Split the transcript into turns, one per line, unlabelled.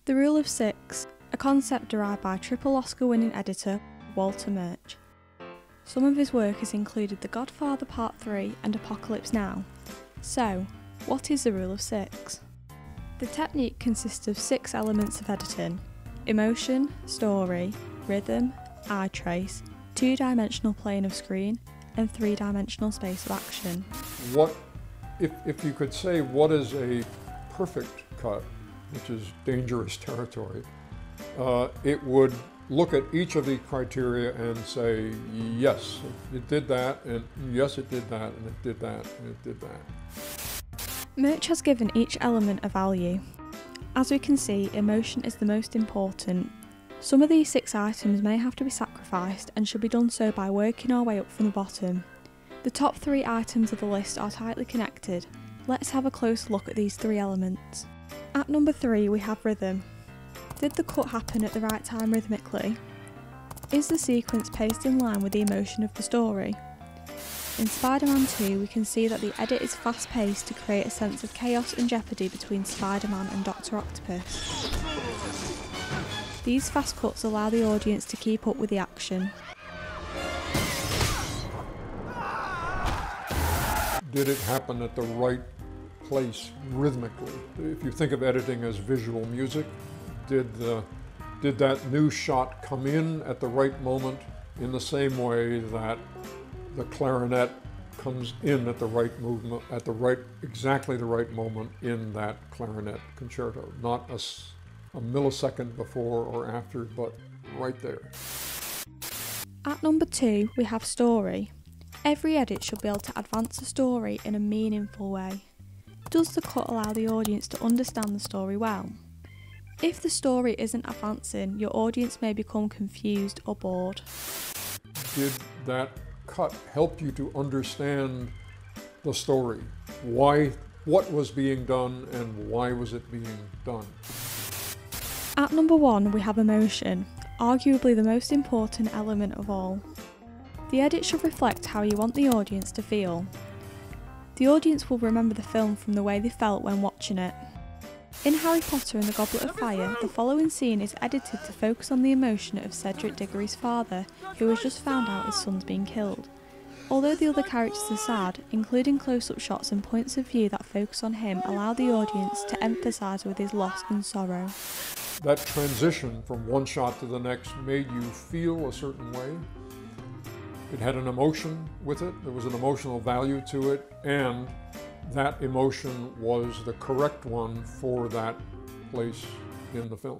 The Rule of Six, a concept derived by triple Oscar-winning editor Walter Murch. Some of his work has included The Godfather Part 3 and Apocalypse Now. So, what is the Rule of Six? The technique consists of 6 elements of editing: emotion, story, rhythm, eye trace, 2-dimensional plane of screen, and 3-dimensional space of action.
What, if you could say what is a perfect cut, which is dangerous territory, it would look at each of the criteria and say, yes, it did that, and yes, it did that, and it did that, and it did that.
Murch has given each element a value. As we can see, emotion is the most important. Some of these 6 items may have to be sacrificed and should be done so by working our way up from the bottom. The top 3 items of the list are tightly connected. Let's have a closer look at these 3 elements. At number 3 we have rhythm. Did the cut happen at the right time rhythmically? Is the sequence paced in line with the emotion of the story? In Spider-Man 2 we can see that the edit is fast paced to create a sense of chaos and jeopardy between Spider-Man and Dr. Octopus. These fast cuts allow the audience to keep up with the action.
Did it happen at the right place rhythmically? If you think of editing as visual music, did that new shot come in at the right moment in the same way that the clarinet comes in at the right movement, at exactly the right moment in that clarinet concerto? Not a millisecond before or after, but right there.
At number 2 we have story. Every edit should be able to advance the story in a meaningful way. Does the cut allow the audience to understand the story well? If the story isn't advancing, your audience may become confused or bored.
Did that cut help you to understand the story? What was being done and why was it being done?
At number 1 we have emotion, arguably the most important element of all. The edit should reflect how you want the audience to feel. The audience will remember the film from the way they felt when watching it. In Harry Potter and the Goblet of Fire, the following scene is edited to focus on the emotion of Cedric Diggory's father, who has just found out his son's been killed. Although the other characters are sad, including close-up shots and points of view that focus on him allow the audience to empathise with his loss and sorrow.
That transition from one shot to the next made you feel a certain way. It had an emotion with it, there was an emotional value to it, and that emotion was the correct one for that place in the film.